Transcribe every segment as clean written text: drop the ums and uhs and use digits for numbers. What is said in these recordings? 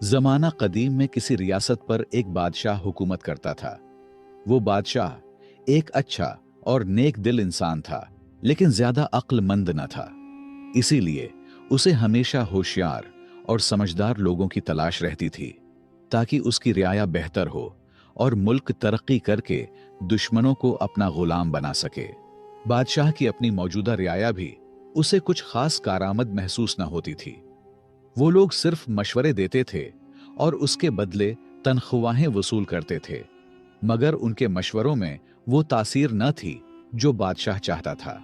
जमाना कदीम में किसी रियासत पर एक बादशाह हुकूमत करता था। वो बादशाह एक अच्छा और नेक दिल इंसान था, लेकिन ज्यादा अक्लमंद न था। इसीलिए उसे हमेशा होशियार और समझदार लोगों की तलाश रहती थी, ताकि उसकी रियाया बेहतर हो और मुल्क तरक्की करके दुश्मनों को अपना गुलाम बना सके। बादशाह की अपनी मौजूदा रियाया भी उसे कुछ खास कारामद महसूस न होती थी। वो लोग सिर्फ मशवरे देते थे और उसके बदले तनख्वाहें वसूल करते थे, मगर उनके मशवरों में वो तासीर न थी जो बादशाह चाहता था।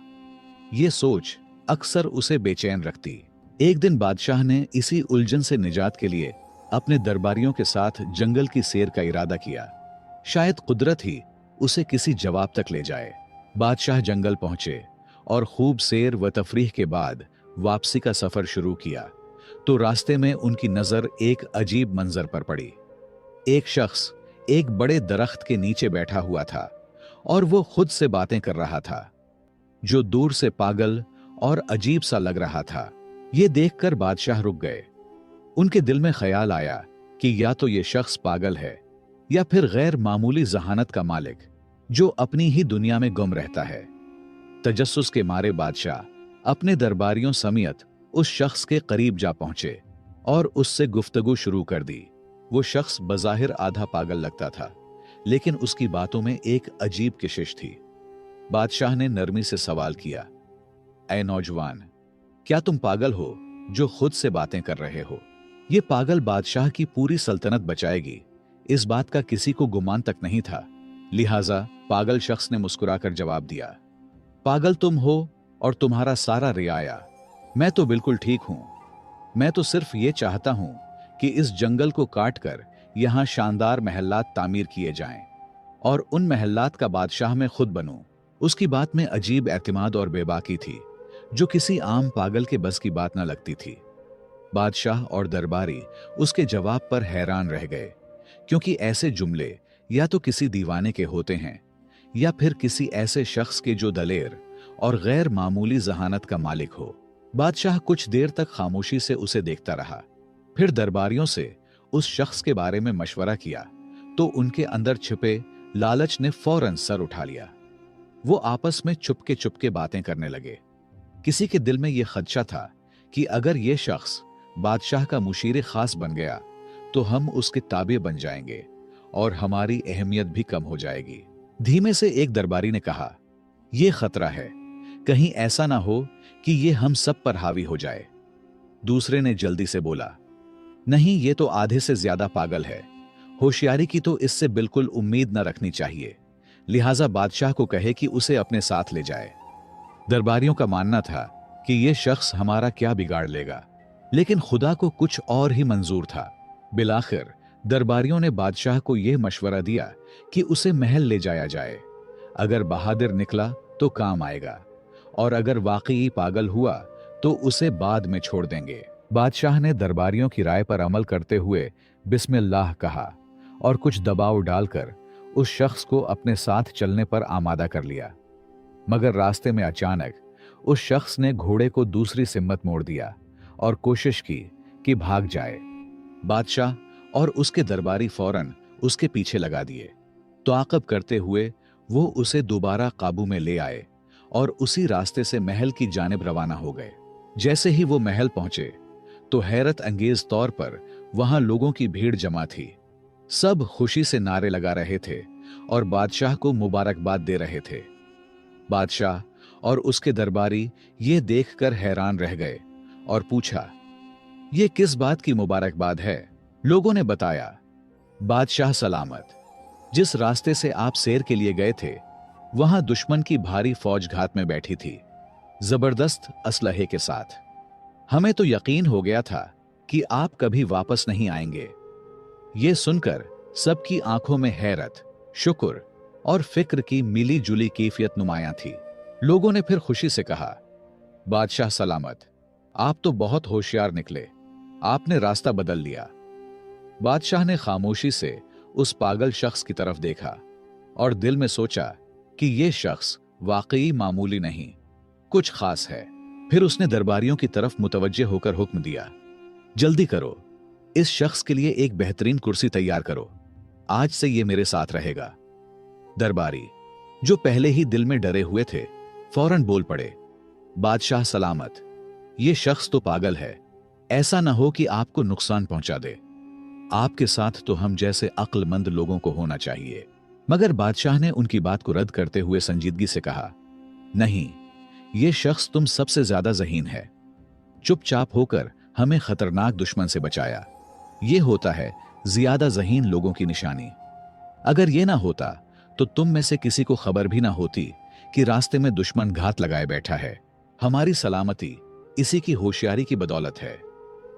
ये सोच अक्सर उसे बेचैन रखती। एक दिन बादशाह ने इसी उलझन से निजात के लिए अपने दरबारियों के साथ जंगल की सैर का इरादा किया। शायद कुदरत ही उसे किसी जवाब तक ले जाए। बादशाह जंगल पहुंचे और खूब सैर व तफरीह के बाद वापसी का सफर शुरू किया, तो रास्ते में उनकी नजर एक अजीब मंजर पर पड़ी। एक शख्स एक बड़े दरख्त के नीचे बैठा हुआ था और वो खुद से बातें कर रहा था, जो दूर से पागल और अजीब सा लग रहा था। ये देखकर बादशाह रुक गए। उनके दिल में ख्याल आया कि या तो ये शख्स पागल है या फिर गैर मामूली जहानत का मालिक, जो अपनी ही दुनिया में गुम रहता है। तजस्सुस के मारे बादशाह अपने दरबारियों समेत उस शख्स के करीब जा पहुंचे और उससे गुफ्तगू शुरू कर दी। वो शख्स बज़ाहिर आधा पागल लगता था, लेकिन उसकी बातों में एक अजीब कशिश थी। बादशाह ने नरमी से सवाल किया, ऐ नौजवान, क्या तुम पागल हो जो खुद से बातें कर रहे हो? ये पागल बादशाह की पूरी सल्तनत बचाएगी, इस बात का किसी को गुमान तक नहीं था। लिहाजा पागल शख्स ने मुस्कुराकर जवाब दिया, पागल तुम हो और तुम्हारा सारा रियाया। मैं तो बिल्कुल ठीक हूं। मैं तो सिर्फ ये चाहता हूं कि इस जंगल को काटकर यहां शानदार महल्लात तामीर किए जाएं और उन महल्लात का बादशाह मैं खुद बनूं। उसकी बात में अजीब एतमाद और बेबाकी थी, जो किसी आम पागल के बस की बात न लगती थी। बादशाह और दरबारी उसके जवाब पर हैरान रह गए, क्योंकि ऐसे जुमले या तो किसी दीवाने के होते हैं या फिर किसी ऐसे शख्स के जो दलेर और गैर मामूली जहानत का मालिक हो। बादशाह कुछ देर तक खामोशी से उसे देखता रहा, फिर दरबारियों से उस शख्स के बारे में मशवरा किया, तो उनके अंदर छिपे लालच ने फौरन सर उठा लिया। वो आपस में चुपके चुपके बातें करने लगे। किसी के दिल में यह खदशा था कि अगर यह शख्स बादशाह का मुशीर खास बन गया तो हम उसके ताबे बन जाएंगे और हमारी अहमियत भी कम हो जाएगी। धीमे से एक दरबारी ने कहा, यह खतरा है, कहीं ऐसा ना हो कि यह हम सब पर हावी हो जाए। दूसरे ने जल्दी से बोला, नहीं, यह तो आधे से ज्यादा पागल है। होशियारी की तो इससे बिल्कुल उम्मीद न रखनी चाहिए। लिहाजा बादशाह को कहे कि उसे अपने साथ ले जाए। दरबारियों का मानना था कि यह शख्स हमारा क्या बिगाड़ लेगा, लेकिन खुदा को कुछ और ही मंजूर था। बिलाखिर दरबारियों ने बादशाह को यह मशवरा दिया कि उसे महल ले जाया जाए। अगर बहादुर निकला तो काम आएगा, और अगर वाकई पागल हुआ तो उसे बाद में छोड़ देंगे। बादशाह ने दरबारियों की राय पर अमल करते हुए बिस्मिल्लाह कहा और कुछ दबाव डालकर उस शख्स को अपने साथ चलने पर आमादा कर लिया। मगर रास्ते में अचानक उस शख्स ने घोड़े को दूसरी सिम्मत मोड़ दिया और कोशिश की कि भाग जाए। बादशाह और उसके दरबारी फौरन उसके पीछे लगा दिए। ताक़ब करते हुए वो उसे दोबारा काबू में ले आए और उसी रास्ते से महल की जानिब रवाना हो गए। जैसे ही वो महल पहुंचे तो हैरत अंगेज तौर पर वहां लोगों की भीड़ जमा थी। सब खुशी से नारे लगा रहे थे और बादशाह को मुबारकबाद दे रहे थे। बादशाह और उसके दरबारी ये देखकर हैरान रह गए और पूछा, ये किस बात की मुबारकबाद है? लोगों ने बताया, बादशाह सलामत, जिस रास्ते से आप सैर के लिए गए थे वहां दुश्मन की भारी फौज घात में बैठी थी, जबरदस्त असलहे के साथ। हमें तो यकीन हो गया था कि आप कभी वापस नहीं आएंगे। यह सुनकर सबकी आंखों में हैरत, शुक्र और फिक्र की मिली जुली कैफियत नुमायां थी। लोगों ने फिर खुशी से कहा, बादशाह सलामत, आप तो बहुत होशियार निकले, आपने रास्ता बदल लिया। बादशाह ने खामोशी से उस पागल शख्स की तरफ देखा और दिल में सोचा कि यह शख्स वाकई मामूली नहीं, कुछ खास है। फिर उसने दरबारियों की तरफ मुतवज्जे होकर हुक्म दिया, जल्दी करो, इस शख्स के लिए एक बेहतरीन कुर्सी तैयार करो, आज से ये मेरे साथ रहेगा। दरबारी, जो पहले ही दिल में डरे हुए थे, फौरन बोल पड़े, बादशाह सलामत, ये शख्स तो पागल है, ऐसा ना हो कि आपको नुकसान पहुंचा दे। आपके साथ तो हम जैसे अक्लमंद लोगों को होना चाहिए। मगर बादशाह ने उनकी बात को रद्द करते हुए संजीदगी से कहा, नहीं, ये शख्स तुम सबसे ज्यादा ज़हीन है। चुपचाप होकर हमें खतरनाक दुश्मन से बचाया। ये होता है ज्यादा ज़हीन लोगों की निशानी। अगर ये ना होता तो तुम में से किसी को खबर भी ना होती कि रास्ते में दुश्मन घात लगाए बैठा है। हमारी सलामती इसी की होशियारी की बदौलत है।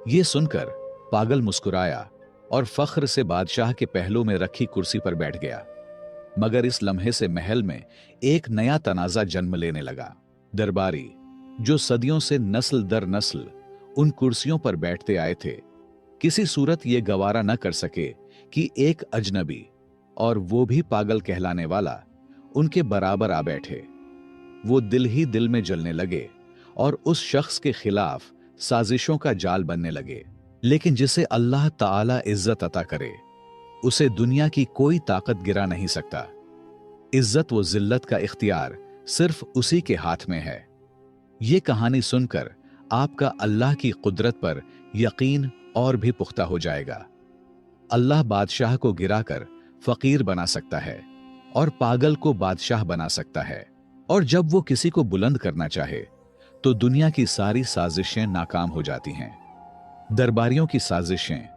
ये सुनकर पागल मुस्कुराया और फख्र से बादशाह के पहलू में रखी कुर्सी पर बैठ गया। मगर इस लम्हे से महल में एक नया तनाजा जन्म लेने लगा। दरबारी, जो सदियों से नस्ल दर नस्ल उन कुर्सियों पर बैठते आए थे, किसी सूरत ये गवारा न कर सके कि एक अजनबी, और वो भी पागल कहलाने वाला, उनके बराबर आ बैठे। वो दिल ही दिल में जलने लगे और उस शख्स के खिलाफ साजिशों का जाल बनने लगे। लेकिन जिसे अल्लाह ताला इज्जत अता करे, उसे दुनिया की कोई ताकत गिरा नहीं सकता। इज्जत व जिल्लत का इख्तियार सिर्फ उसी के हाथ में है। ये कहानी सुनकर आपका अल्लाह की कुदरत पर यकीन और भी पुख्ता हो जाएगा। अल्लाह बादशाह को गिराकर फकीर बना सकता है और पागल को बादशाह बना सकता है। और जब वो किसी को बुलंद करना चाहे तो दुनिया की सारी साजिशें नाकाम हो जाती हैं। दरबारियों की साजिशें,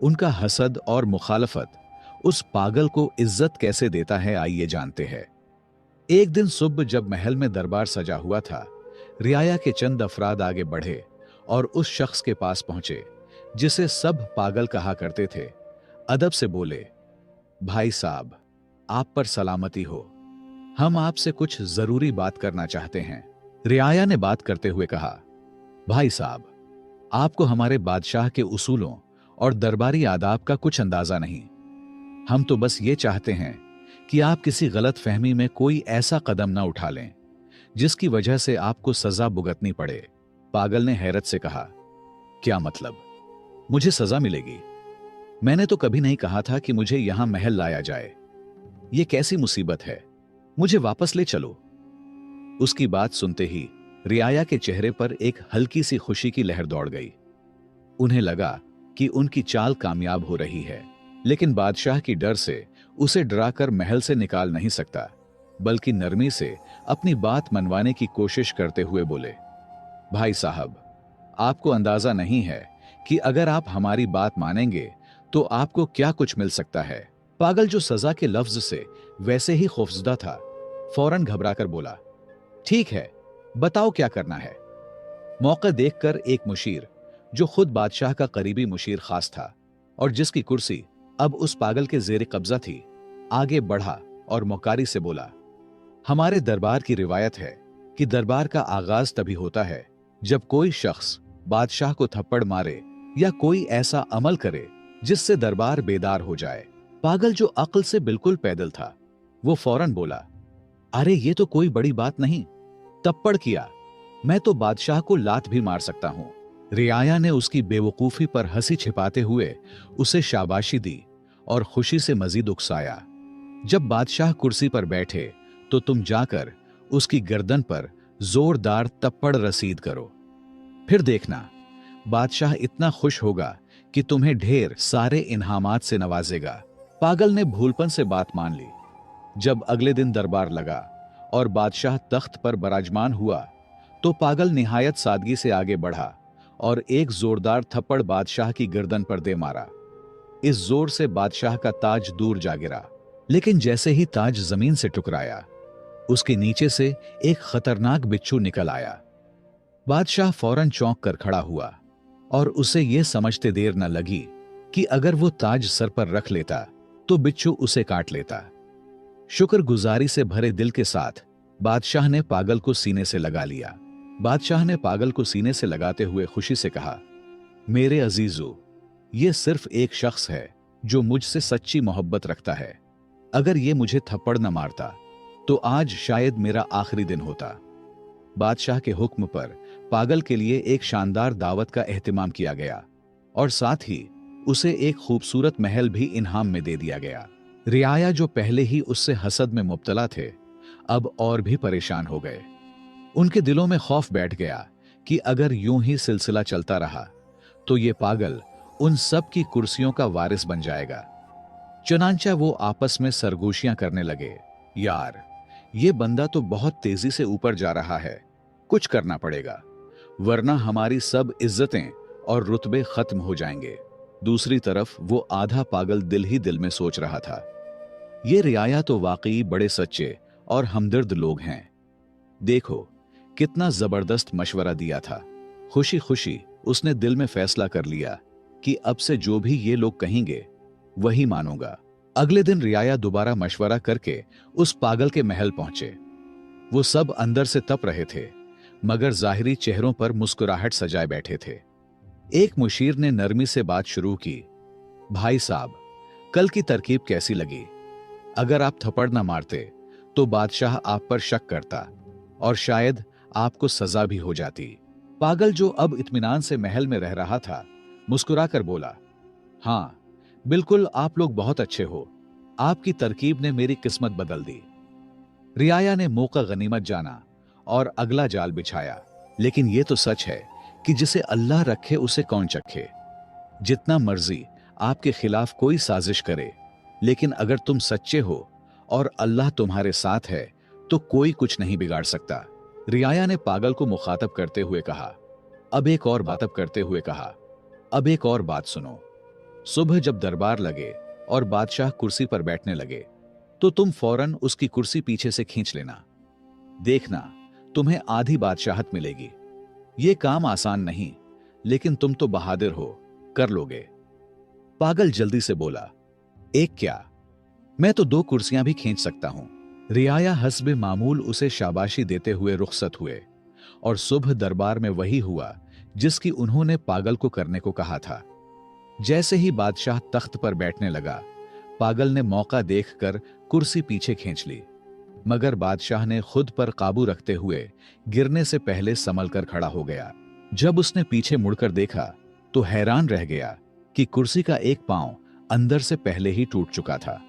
उनका हसद और मुखालफत उस पागल को इज्जत कैसे देता है, आइए जानते हैं। एक दिन सुबह जब महल में दरबार सजा हुआ था, रियाया के चंद अफराद आगे बढ़े और उस शख्स के पास पहुंचे जिसे सब पागल कहा करते थे। अदब से बोले, भाई साहब, आप पर सलामती हो, हम आपसे कुछ जरूरी बात करना चाहते हैं। रियाया ने बात करते हुए कहा, भाई साहब, आपको हमारे बादशाह के उसूलों और दरबारी आदाब का कुछ अंदाजा नहीं। हम तो बस ये चाहते हैं कि आप किसी गलत फहमी में कोई ऐसा कदम ना उठा लें जिसकी वजह से आपको सजा भुगतनी पड़े। पागल ने हैरत से कहा, क्या मतलब, मुझे सजा मिलेगी? मैंने तो कभी नहीं कहा था कि मुझे यहां महल लाया जाए। यह कैसी मुसीबत है, मुझे वापस ले चलो। उसकी बात सुनते ही रियाया के चेहरे पर एक हल्की सी खुशी की लहर दौड़ गई। उन्हें लगा कि उनकी चाल कामयाब हो रही है, लेकिन बादशाह की डर से उसे डराकर महल से निकाल नहीं सकता, बल्कि नरमी से अपनी बात मनवाने की कोशिश करते हुए बोले, भाई साहब, आपको अंदाजा नहीं है कि अगर आप हमारी बात मानेंगे तो आपको क्या कुछ मिल सकता है। पागल, जो सजा के लफ्ज से वैसे ही खौफजदा था, फौरन घबराकर बोला, ठीक है, बताओ क्या करना है। मौका देखकर एक मुशीर, जो खुद बादशाह का करीबी मुशीर खास था और जिसकी कुर्सी अब उस पागल के जेर कब्जा थी, आगे बढ़ा और मौकारी से बोला, हमारे दरबार की रिवायत है कि दरबार का आगाज तभी होता है जब कोई शख्स बादशाह को थप्पड़ मारे या कोई ऐसा अमल करे जिससे दरबार बेदार हो जाए। पागल, जो अक्ल से बिल्कुल पैदल था, वो फौरन बोला, अरे ये तो कोई बड़ी बात नहीं, थप्पड़ किया, मैं तो बादशाह को लात भी मार सकता हूं। रियाया ने उसकी बेवकूफी पर हंसी छिपाते हुए उसे शाबाशी दी और खुशी से मजीद उकसाया। जब बादशाह कुर्सी पर बैठे तो तुम जाकर उसकी गर्दन पर जोरदार थप्पड़ रसीद करो, फिर देखना बादशाह इतना खुश होगा कि तुम्हें ढेर सारे इनामात से नवाजेगा। पागल ने भूलपन से बात मान ली। जब अगले दिन दरबार लगा और बादशाह तख्त पर बराजमान हुआ तो पागल निहायत सादगी से आगे बढ़ा और एक जोरदार थप्पड़ बादशाह की गर्दन पर दे मारा। इस जोर से बादशाह का ताज दूर जा गिरा, लेकिन जैसे ही ताज जमीन से टकराया, उसके नीचे से एक खतरनाक बिच्छू निकल आया। बादशाह फौरन चौंक कर खड़ा हुआ और उसे यह समझते देर न लगी कि अगर वो ताज सर पर रख लेता तो बिच्छू उसे काट लेता। शुक्रगुजारी से भरे दिल के साथ बादशाह ने पागल को सीने से लगा लिया। बादशाह ने पागल को सीने से लगाते हुए खुशी से कहा, मेरे अजीजों, ये सिर्फ एक शख्स है जो मुझसे सच्ची मोहब्बत रखता है। अगर ये मुझे थप्पड़ न मारता तो आज शायद मेरा आखिरी दिन होता। बादशाह के हुक्म पर पागल के लिए एक शानदार दावत का एहतिमाम किया गया और साथ ही उसे एक खूबसूरत महल भी इनाम में दे दिया गया। रियाया, जो पहले ही उससे हसद में मुब्तला थे, अब और भी परेशान हो गए। उनके दिलों में खौफ बैठ गया कि अगर यूं ही सिलसिला चलता रहा तो ये पागल उन सब की कुर्सियों का वारिस बन जाएगा। चुनांचा वो आपस में सरगोशियां करने लगे। यार, ये बंदा तो बहुत तेजी से ऊपर जा रहा है, कुछ करना पड़ेगा, वरना हमारी सब इज्जतें और रुतबे खत्म हो जाएंगे। दूसरी तरफ वो आधा पागल दिल ही दिल में सोच रहा था, ये रियाया तो वाकई बड़े सच्चे और हमदर्द लोग हैं। देखो कितना जबरदस्त मशवरा दिया था। खुशी खुशी उसने दिल में फैसला कर लिया कि अब से जो भी ये लोग कहेंगे वही मानूंगा। अगले दिन रियाया दोबारा मशवरा करके उस पागल के महल पहुंचे। वो सब अंदर से तप रहे थे, मगर जाहिरी चेहरों पर मुस्कुराहट सजाए बैठे थे। एक मुशीर ने नरमी से बात शुरू की, भाई साहब, कल की तरकीब कैसी लगी? अगर आप थप्पड़ न मारते तो बादशाह आप पर शक करता और शायद आपको सजा भी हो जाती। पागल, जो अब इत्मीनान से महल में रह रहा था, मुस्कुराकर बोला, हां, बिल्कुल, आप लोग बहुत अच्छे हो, आपकी तरकीब ने मेरी किस्मत बदल दी। रियाया ने मौका गनीमत जाना और अगला जाल बिछाया। लेकिन यह तो सच है कि जिसे अल्लाह रखे उसे कौन चखे। जितना मर्जी आपके खिलाफ कोई साजिश करे, लेकिन अगर तुम सच्चे हो और अल्लाह तुम्हारे साथ है तो कोई कुछ नहीं बिगाड़ सकता। रियाया ने पागल को मुखातब करते हुए कहा, अब एक और बात सुनो। सुबह जब दरबार लगे और बादशाह कुर्सी पर बैठने लगे तो तुम फौरन उसकी कुर्सी पीछे से खींच लेना। देखना, तुम्हें आधी बादशाहत मिलेगी। यह काम आसान नहीं, लेकिन तुम तो बहादुर हो, कर लोगे। पागल जल्दी से बोला, एक क्या, मैं तो 2 कुर्सियां भी खींच सकता हूं। रियाया हस्बे मामूल उसे शाबाशी देते हुए रुखसत हुए और सुबह दरबार में वही हुआ जिसकी उन्होंने पागल को करने को कहा था। जैसे ही बादशाह तख्त पर बैठने लगा, पागल ने मौका देखकर कुर्सी पीछे खींच ली, मगर बादशाह ने खुद पर काबू रखते हुए गिरने से पहले संभल कर खड़ा हो गया। जब उसने पीछे मुड़कर देखा तो हैरान रह गया कि कुर्सी का एक पांव अंदर से पहले ही टूट चुका था।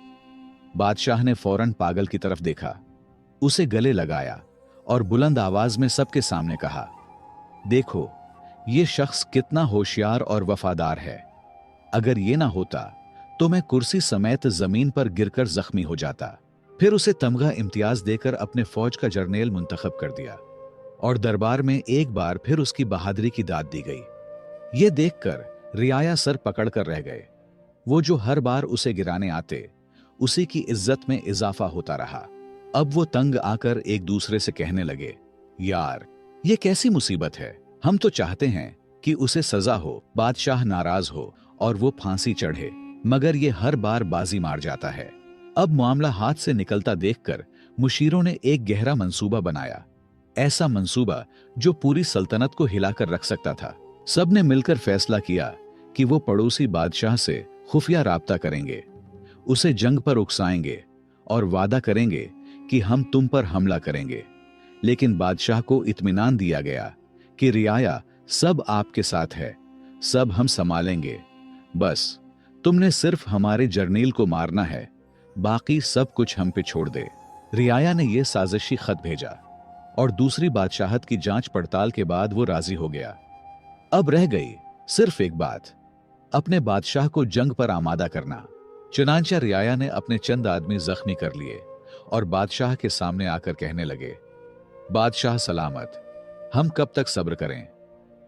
बादशाह ने फौरन पागल की तरफ देखा, उसे गले लगाया और बुलंद आवाज में सबके सामने कहा, देखो, ये शख्स कितना होशियार और वफादार है। अगर ये ना होता तो मैं कुर्सी समेत जमीन पर गिरकर जख्मी हो जाता। फिर उसे तमगा इम्तियाज देकर अपने फौज का जर्नेल मुंतखब कर दिया और दरबार में एक बार फिर उसकी बहादुरी की दाद दी गई। ये देखकर रियाया सर पकड़कर रह गए। वो जो हर बार उसे गिराने आते, उसी की इज्जत में इजाफा होता रहा। अब वो तंग आकर एक दूसरे से कहने लगे, यार, ये कैसी मुसीबत है। हम तो चाहते हैं कि उसे सजा हो, बादशाह नाराज हो और वो फांसी चढ़े, मगर ये हर बार बाजी मार जाता है। अब मामला हाथ से निकलता देखकर मुशीरों ने एक गहरा मंसूबा बनाया, ऐसा मंसूबा जो पूरी सल्तनत को हिलाकर रख सकता था। सबने मिलकर फैसला किया कि वो पड़ोसी बादशाह से खुफिया राब्ता करेंगे, उसे जंग पर उकसाएंगे और वादा करेंगे कि हम तुम पर हमला करेंगे। लेकिन बादशाह को इत्मीनान दिया गया कि रियाया सब आपके साथ है, सब हम संभालेंगे, बस तुमने सिर्फ हमारे जर्नील को मारना है, बाकी सब कुछ हम पे छोड़ दे। रियाया ने यह साजिशी खत भेजा और दूसरी बादशाहत की जांच पड़ताल के बाद वो राजी हो गया। अब रह गई सिर्फ एक बात, अपने बादशाह को जंग पर आमादा करना। चुनांचा रियाया ने अपने चंद आदमी जख्मी कर लिए और बादशाह के सामने आकर कहने लगे, बादशाह सलामत, हम कब तक सब्र करें?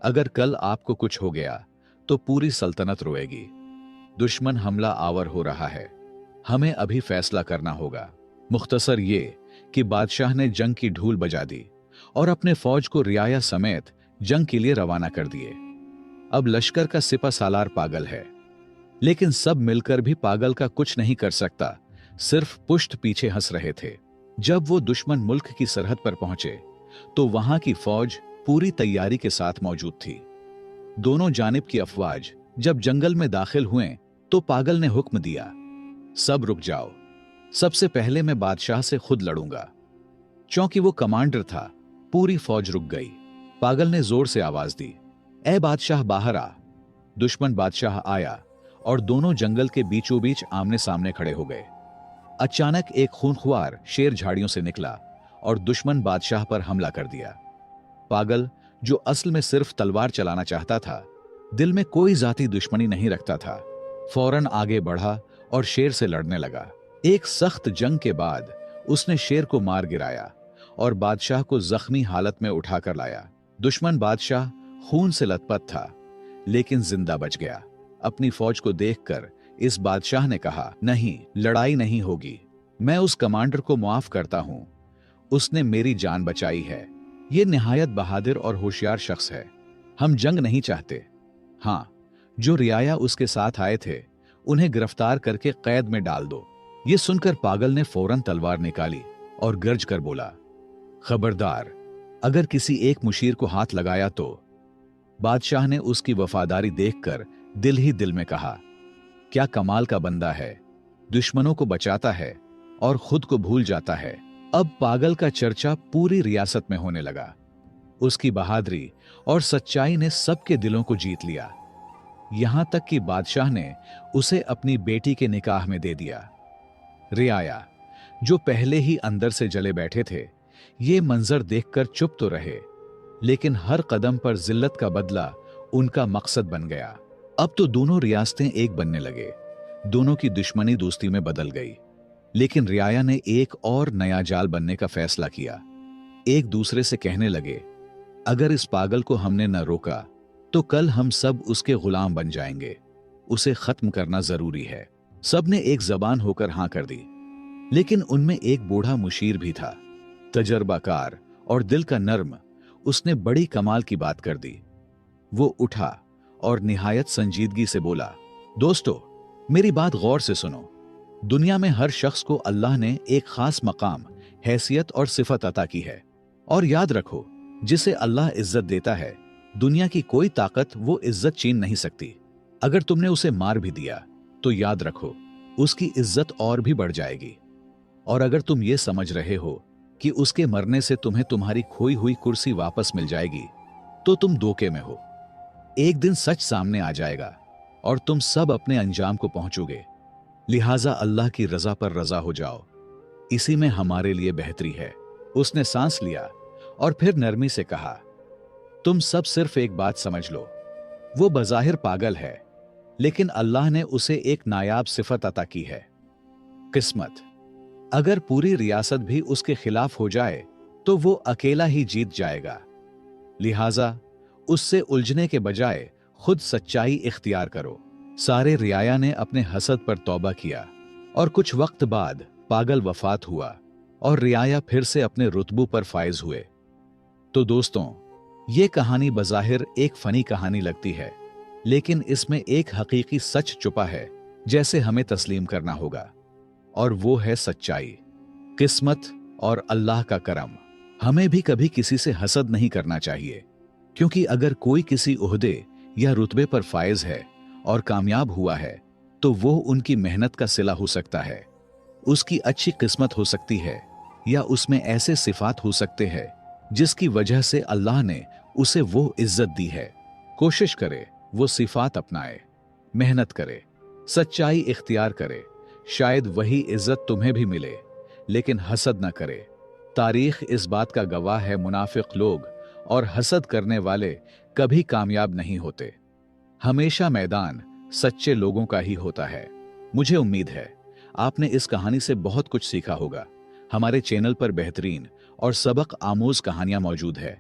अगर कल आपको कुछ हो गया तो पूरी सल्तनत रोएगी। दुश्मन हमला आवर हो रहा है, हमें अभी फैसला करना होगा। मुख्तसर ये कि बादशाह ने जंग की ढूल बजा दी और अपने फौज को रियाया समेत जंग के लिए रवाना कर दिए। अब लश्कर का सिपा सालार पागल है, लेकिन सब मिलकर भी पागल का कुछ नहीं कर सकता, सिर्फ पुष्ट पीछे हंस रहे थे। जब वो दुश्मन मुल्क की सरहद पर पहुंचे तो वहां की फौज पूरी तैयारी के साथ मौजूद थी। दोनों जानिब की अफवाज जब जंगल में दाखिल हुए तो पागल ने हुक्म दिया, सब रुक जाओ, सबसे पहले मैं बादशाह से खुद लड़ूंगा। चूंकि वो कमांडर था, पूरी फौज रुक गई। पागल ने जोर से आवाज दी, ए बादशाह बाहर आ। दुश्मन बादशाह आया और दोनों जंगल के बीचों बीच आमने सामने खड़े हो गए। अचानक एक खूंखार शेर झाड़ियों से निकला और दुश्मन बादशाह पर हमला कर दिया। पागल, जो असल में सिर्फ तलवार चलाना चाहता था, दिल में कोई जाती दुश्मनी नहीं रखता था, फौरन आगे बढ़ा और शेर से लड़ने लगा। एक सख्त जंग के बाद उसने शेर को मार गिराया और बादशाह को जख्मी हालत में उठाकर लाया। दुश्मन बादशाह खून से लथपथ था, लेकिन जिंदा बच गया। अपनी फौज को देखकर इस बादशाह ने कहा, नहीं, लड़ाई नहीं होगी। मैं उस कमांडर को माफ करता हूं, उसने मेरी जान बचाई है। यह निहायत बहादुर और होशियार शख्स है। हम जंग नहीं चाहते। हां, जो रियाया उसके साथ आए थे उन्हें गिरफ्तार करके कैद में डाल दो। यह सुनकर पागल ने फौरन तलवार निकाली और गरज कर बोला, खबरदार, अगर किसी एक मुशीर को हाथ लगाया तो। बादशाह ने उसकी वफादारी देखकर दिल ही दिल में कहा, क्या कमाल का बंदा है, दुश्मनों को बचाता है और खुद को भूल जाता है। अब पागल का चर्चा पूरी रियासत में होने लगा। उसकी बहादुरी और सच्चाई ने सबके दिलों को जीत लिया। यहां तक कि बादशाह ने उसे अपनी बेटी के निकाह में दे दिया। रियाया, जो पहले ही अंदर से जले बैठे थे, ये मंजर देखकर चुप तो रहे, लेकिन हर कदम पर जिल्लत का बदला उनका मकसद बन गया। अब तो दोनों रियासतें एक बनने लगे। दोनों की दुश्मनी दोस्ती में बदल गई। लेकिन रियाया ने एक और नया जाल बनने का फैसला किया। एक दूसरे से कहने लगे, अगर इस पागल को हमने न रोका तो कल हम सब उसके गुलाम बन जाएंगे। उसे खत्म करना जरूरी है। सबने एक जबान होकर हां कर दी। लेकिन उनमें एक बूढ़ा मुशीर भी था, तजर्बाकार और दिल का नर्म। उसने बड़ी कमाल की बात कर दी। वो उठा और निहायत संजीदगी से बोला, दोस्तों, मेरी बात गौर से सुनो। दुनिया में हर शख्स को अल्लाह ने एक खास मकाम, हैसियत और सिफत अता की है। और याद रखो, जिसे अल्लाह इज्जत देता है, दुनिया की कोई ताकत वो इज्जत छीन नहीं सकती। अगर तुमने उसे मार भी दिया तो याद रखो, उसकी इज्जत और भी बढ़ जाएगी। और अगर तुम ये समझ रहे हो कि उसके मरने से तुम्हें तुम्हारी खोई हुई कुर्सी वापस मिल जाएगी, तो तुम धोखे में हो। एक दिन सच सामने आ जाएगा और तुम सब अपने अंजाम को पहुंचोगे। लिहाजा अल्लाह की रजा पर रजा हो जाओ, इसी में हमारे लिए बेहतरी है। उसने सांस लिया और फिर नरमी से कहा, तुम सब सिर्फ एक बात समझ लो, वो बज़ाहिर पागल है, लेकिन अल्लाह ने उसे एक नायाब सिफत अता की है, किस्मत। अगर पूरी रियासत भी उसके खिलाफ हो जाए तो वो अकेला ही जीत जाएगा। लिहाजा उससे उलझने के बजाय खुद सच्चाई इख्तियार करो। सारे रियाया ने अपने हसद पर तौबा किया और कुछ वक्त बाद पागल वफात हुआ और रियाया फिर से अपने रुतबों पर फायज हुए। तो दोस्तों, ये कहानी बज़ाहिर एक फनी कहानी लगती है, लेकिन इसमें एक हकीकी सच छुपा है जैसे हमें तस्लीम करना होगा, और वो है सच्चाई, किस्मत और अल्लाह का करम। हमें भी कभी किसी से हसद नहीं करना चाहिए, क्योंकि अगर कोई किसी ओहदे या रुतबे पर फायज है और कामयाब हुआ है तो वो उनकी मेहनत का सिला हो सकता है, उसकी अच्छी किस्मत हो सकती है, या उसमें ऐसे सिफात हो सकते हैं जिसकी वजह से अल्लाह ने उसे वो इज्जत दी है। कोशिश करे वो सिफात अपनाए, मेहनत करे, सच्चाई इख्तियार करे, शायद वही इज्जत तुम्हें भी मिले। लेकिन हसद न करे। तारीख इस बात का गवाह है, मुनाफिक लोग और हसद करने वाले कभी कामयाब नहीं होते। हमेशा मैदान सच्चे लोगों का ही होता है। मुझे उम्मीद है आपने इस कहानी से बहुत कुछ सीखा होगा। हमारे चैनल पर बेहतरीन और सबक आमूज कहानियां मौजूद है।